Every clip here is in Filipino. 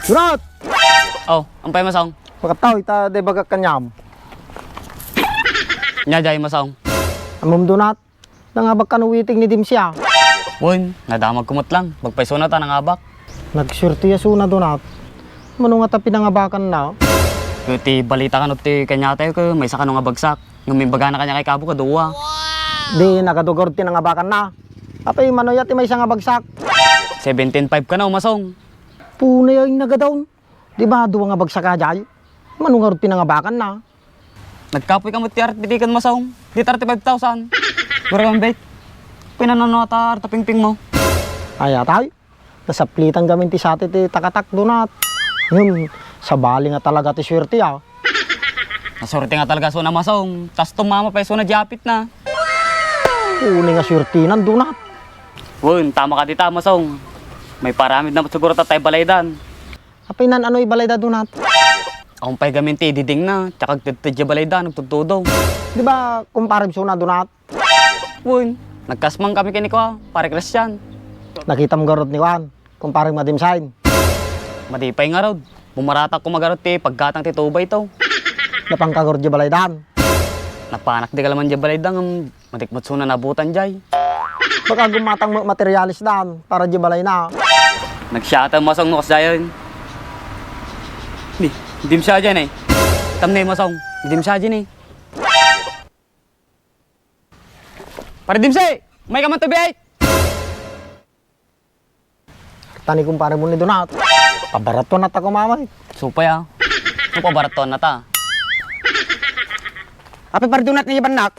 Donat! Oh, ampay masong. Makataw, ita de bagak kanyam. Nyajay masong. Amom Donat, nangabak ka nuwiting ni Dim siya. Won, nadamag kumot lang. Magpaiso na ta ng abak. Nagsurti yaso na Donat. Mano nga ta pinangabakan na. Ti balita ka no ti kanya tayo ko may saka nga bagsak. Ngumimbaga na kanya kay kabo ka duwa. Di nakadugor tinangabakan na. Apay manoya ti may nga bagsak. 17.5 ka na masong. Punay yung nagadaon. Di ba duwa nga bagsak ka jay? Mano nga pinangabakan na. Nagkapoy ka mo ti artitikan masong. Di 35,000. Gura kang bet. Pinanonota artapingping mo. Ay atay. Nasaplitan gamin ti sati ti takatak Donat. Yun, sa bali nga talaga ti swerte ah. Nasorte nga talaga so na masong. Tas tumama pa so na japit na. Uni nga swertinan Donat. Won, tama ka dita masong. May paramid na siguro tatay balaydan. Apay nan ano'y balayda Donat. Akong pay gamin ti diding na. Tsaka titidya balaydan, nagtutudo. Di ba kumparim so na Donat? Won, nagkasmang kami kini ko, pare Christian. Nakita mo garot ni Juan. Kumparim madimsain. Madipay nga raw. Bumaratak ko magarot ti pagkatang ti tubay to. Napangkagor di balaydan. Napanak di ka laman di balaydan. Matikmat suna nabutan jay. Baka gumatang materialis dan para di balay na. Nagsyata masong nukas dayon. Hindi siya dyan eh. Tam na yung masong. Hindi siya dyan eh. Pare Dimsay! May ka man to biyay! Tani kumpare mo ni Donat. Pabarato na ta kumamay. Supay ah. Supa baraton na ta. Ape par Donat ni Ibanak.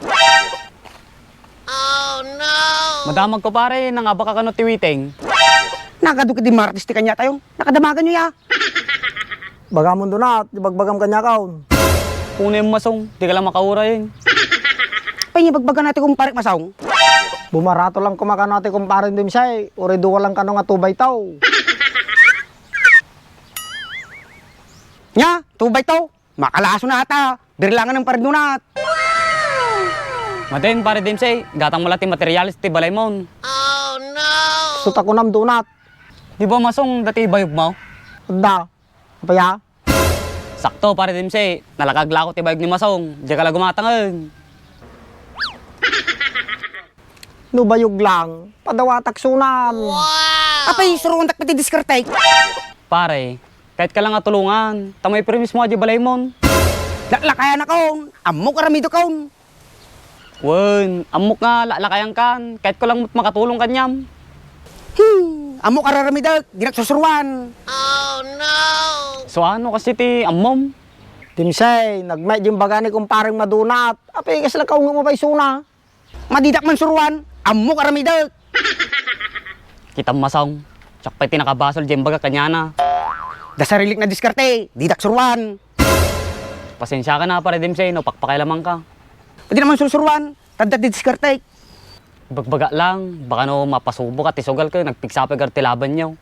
Madamag ko pare, nangaba ka kano tiwiting. Nagaduki di Martis ti kanya tayo. Nakadamagan nyo ya. Bagamon Donat, di bagbagam kanya kaon. Puno yung masong, di ka lang makaura yun. Pahingibagbagan natin kung parik masawng. Bumarato lang kumakan natin kumpare dim say. Uri duwa lang kano nga tubay taw. Nya, tubay to. Makalaso na ata. Birlangan ng paridunat. Matin pare Dimsay, gatang mo lati materialis ti balay mo. Suta ko nam Donat. Di ba masong dati bayog mo? Da. Apaya? Sakto pare Dimsay, nalakagla ko ti bayog ni masong. Di ka lang gumatangan. Nubayog lang. Padawatak sunan. Apay, suruan tak pati diskartay. Pare, kahit ka lang nga tulungan, tamay premis mo di balay mo. Lakayan ako. Amo karamido ko. Wen, amok nga lalakayan kan, kahit ko lang makatulong kanyam. Amo kararamidag. Di nagsusuruan. So ano kasi ti amom? Dim say, nagmay dim bagani kumpare madunat. Apay kasi lang kaunga mo pa isuna. Madidak man suruan. Amo karamidag. Kita masong, tsak pa'y tinakabasol dyan baga kanya na. Dasarilik na diskarte. Didak suruan. Pasensya ka na pare Dimsay, no pakpakailaman ka. Pwede naman suruan. Tadat di diskarte. Bagbaga lang, baka no mapasubo ka, tisugal ka, nagpiksapag ka tilaban nyo.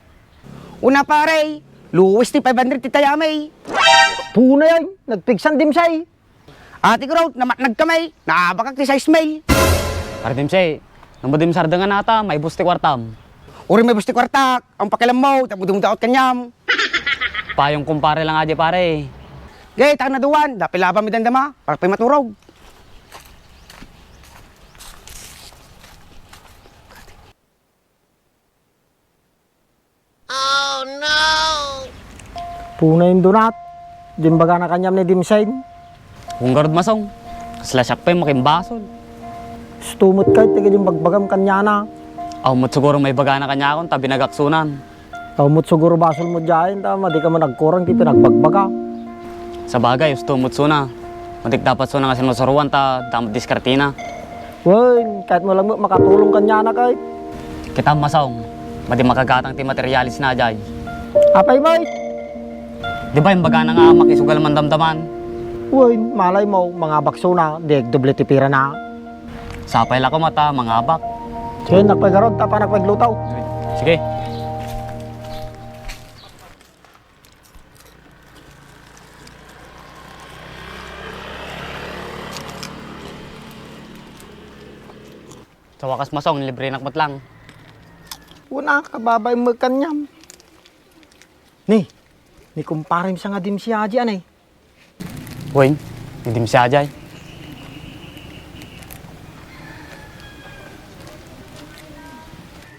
Una pare. Luwis ti 500 ti tayamay. Puna yan. Nagpigsan dim say. Ati ko raw, namatnag kamay. Naabakak ti 6 mail. Pare Dimsay, nang badim sardangan nata, may busti kwartam. Uri may busti kwartak. Ang pakilam mo. Tapudumutaot kanyam. Payong kumpare lang aja pare. Gay, taka na duwan. Dapilaba mi dandama. Para pa'y maturog. Puna yung Donat. Dim baga na kanyam ni dim say. Kung garod masong, kaslasyak pa'y makimbasol. Stumot kahit tiga dim bagbagam kanya na. Ahumot siguro may baga na kanya akong tabi nagaksunan. Taumot siguro basol mo dyan. Tama, di ka man nagkurang ti pinagbagbaga. Sa bagay, ustumot suna. Matik dapat suna nga sinusaruan ta, damat diskartina. Wen, kahit mo lang makatulong kanya na kahit. Kita masong, madi makagatang ti materialis na jay. Apay may. Di ba yung baga na nga makisugal man damdaman? Wen, malay mo, mga bakso na, di doble ti pira na. Sapay la ko mata, mga abak. Sige, nagpagarod, tapa nagpaglutaw. Sige. Sa wakas masong, libre nakmat lang. Una, kababay mo kanyam. Ni, Ni kumparim sa nga dim si Haji anay. Uy, hindi mo siya ajay.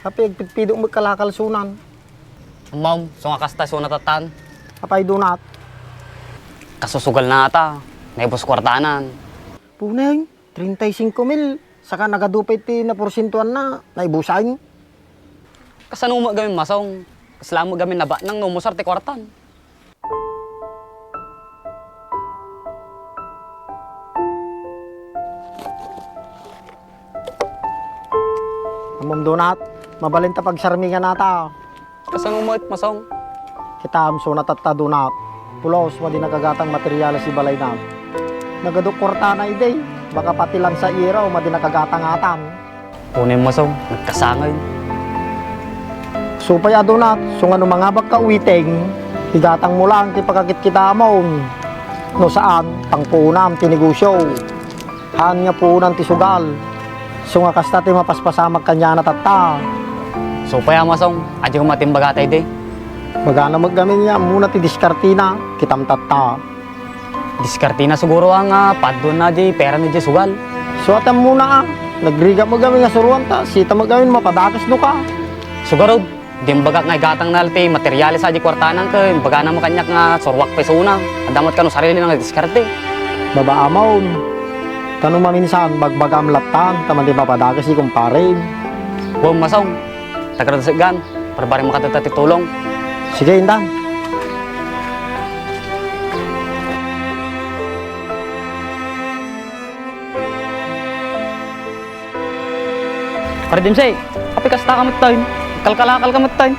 Kapag pidpidong magkalakalsunan. Ma'am, so nga kasta so natatan. Kapay donat. Kasusugal na ata. Naibos kwartanan. Punay, 35,000. Saka nagadupay ti na porsintuan na. Naibusain. Kasano mo gamin masong? Kasala mo gamin naba nang numusar ti kwartan. Amom donat. Mabalin ta pagsarmingan nata. Kasano mo it masong? Kita amso natatta donat. Pulos, wadi nagagatang materyales si balay na. Nagaduk kwarta na iday. Baka pati lang sa iraw, madi nakagatang atan. Kunin masong, nagkasangay. Supaya donat, so nga no mga baka uwiting, higatang mo lang, ti pagkakit kita mo. No saan, pangpunam, tinegosyo. Han nga punan ti sugal. So nga kasta ti mapaspasamag kanya na tata. So paya masong, adyo ko matimbagatay de. Magana maggamin niya, muna ti diskartina, kitam tata. Diskarte na siguro ang padon na di pera ni di sugal. So atam muna nagriga mo gamin nga suruan ta, sita mo gamin mapadakas no ka. Sugarod, di baga nga gatang nalti materyales sa di kwartanan ka, baga na mo kanyak nga sorwak pesona. Adamot ka no sarili nga diskarte. Baba amaon. Tanong maminsan, bagbagam latan, taman di mapadakas di kumpare. Wow masong, tagarasigan, para makatati tulong. Sige, Indang. Kardim say, api kasta kamot tayo. Kalkalakal kamot tayo.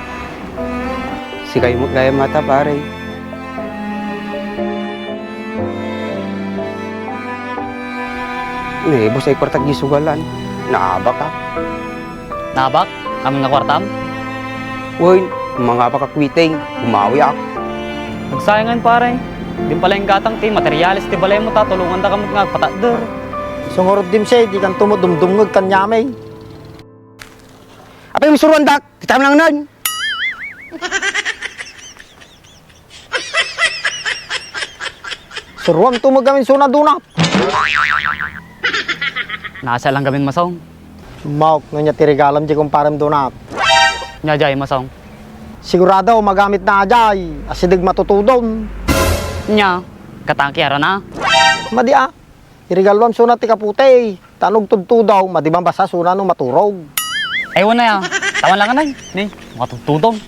Sigay mo gaya mata pare. Naibos ay kwartag gisugalan. Naaba ka. Nabak, kami nga kwartam. Uy, mga pakakwiting, umawi ako. Nagsayangan pare. Di pala yung gatang ti materyales ti balay mo ta, tulungan ta kamot nga patadder. Sungurot dim siya, di kan tumudumdumngag kanyamay. Apa yung suruan dak? Titam lang nun. Suruan tumagamin suna dunat. Nasa lang gamin masong. Mauk, nga ti regalam di kumparam dunat. Nyajay masong. Sigurado magamit na ajay, asidig matutudon. Nya, katangkiara na. Madi irigalwam suna ti kaputay. Tanog tudtudaw, madibang basa suna no maturog. Ewan na ya. Tawan lang ka na. Ni, makatutudong.